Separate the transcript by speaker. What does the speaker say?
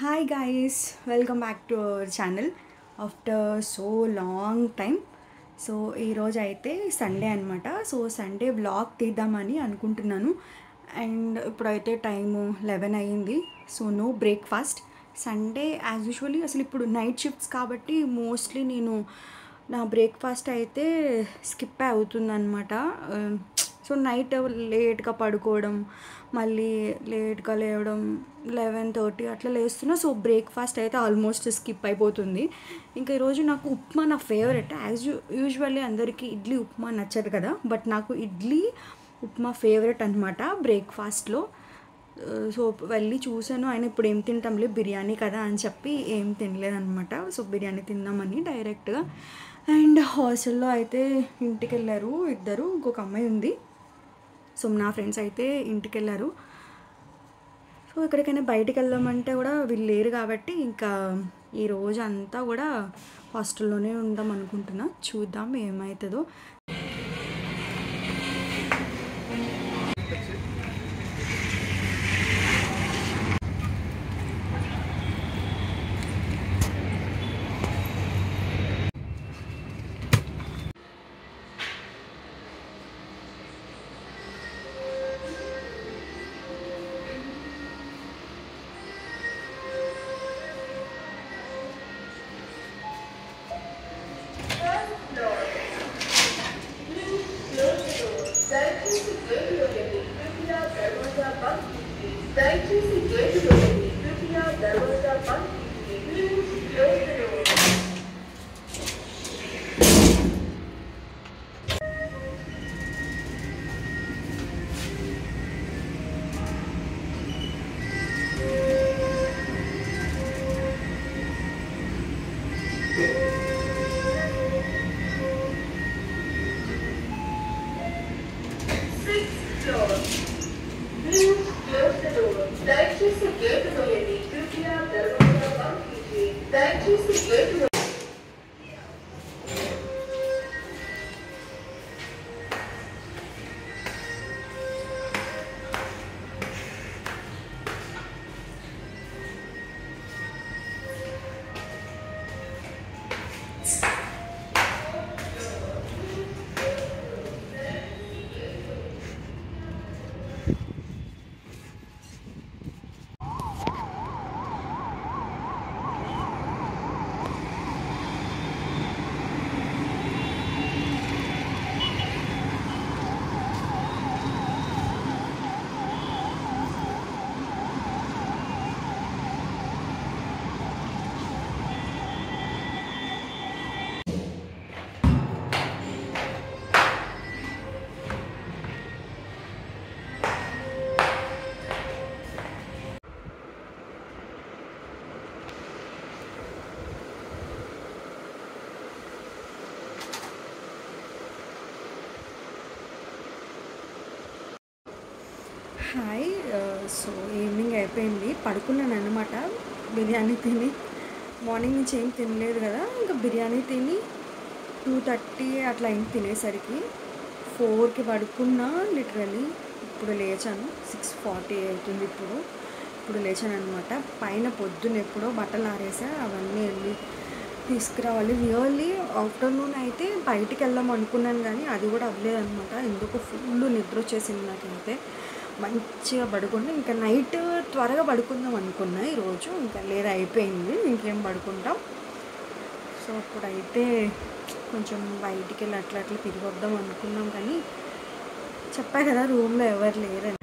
Speaker 1: Hi guys, welcome back to our channel after so long time. So ఈరోజు అయితే Sunday అనమాట. So Sunday blog తీద్దామని అనుకుంటున్నాను. And ఇప్పుడైతే టైము 11 అయ్యింది. So no breakfast. Sunday as usually అసలు ఇప్పుడు నైట్ షిఫ్ట్స్ కాబట్టి మోస్ట్లీ నేను నా బ్రేక్ఫాస్ట్ అయితే స్కిప్ అవుతుందన్నమాట. సో నైట్ లేట్గా పడుకోవడం, మళ్ళీ లేట్గా లేవడం, 11:30 అట్లా లేస్తున్నా. సో బ్రేక్ఫాస్ట్ అయితే ఆల్మోస్ట్ స్కిప్ అయిపోతుంది. ఇంకా ఈరోజు నాకు ఉప్మా నా ఫేవరెట్. యూజువల్లీ అందరికీ ఇడ్లీ ఉప్మా నచ్చదు కదా, బట్ నాకు ఇడ్లీ ఉప్మా ఫేవరెట్ అనమాట బ్రేక్ఫాస్ట్లో. సో వెళ్ళి చూసాను, ఆయన ఇప్పుడు ఏం తింటాంలే బిర్యానీ కదా అని చెప్పి ఏం తినలేదనమాట. సో బిర్యానీ తిందామని డైరెక్ట్గా. అండ్ హాస్టల్లో అయితే ఇంటికి వెళ్ళారు ఇద్దరు, ఇంకొక అమ్మాయి ఉంది. సో నా ఫ్రెండ్స్ అయితే ఇంటికి వెళ్ళారు. సో ఎక్కడికైనా బయటికి వెళ్దామంటే కూడా వీళ్ళు లేరు కాబట్టి ఇంకా ఈ రోజు అంతా కూడా హాస్టల్లోనే ఉందాం అనుకుంటున్నా. చూద్దాం ఏమవుతుందో. హాయ్. సో ఈవినింగ్ అయిపోయింది, పడుకున్నాను అనమాట. బిర్యానీ తిని మార్నింగ్ నుంచి ఏం తినలేదు కదా, ఇంకా బిర్యానీ తిని 2:30 అట్లా అయింది తినేసరికి. 4కి పడుకున్నా లిటరలీ. ఇప్పుడు లేచాను, 6:40 అవుతుంది ఇప్పుడు లేచాను అనమాట. పైన పొద్దున్న ఎప్పుడో బట్టలు ఆరేసా, అవన్నీ వెళ్ళి తీసుకురావాలి. రియల్లీ ఆఫ్టర్నూన్ అయితే బయటికి వెళ్దాం అనుకున్నాను కానీ అది కూడా అవ్వలేదన్నమాట. ఎందుకు ఫుల్ నిద్ర వచ్చేసింది నాకైతే. మంచిగా పడుకున్నా. ఇంకా నైట్ త్వరగా పడుకుందాం అనుకున్నా ఈరోజు, ఇంకా లేదా అయిపోయింది, ఇంకేం పడుకుంటాం. సో ఇప్పుడైతే కొంచెం బయటికి వెళ్ళి అట్లా తిరిగి వద్దాం అనుకున్నాం కానీ చెప్పా కదా రూమ్లో ఎవరు లేరని.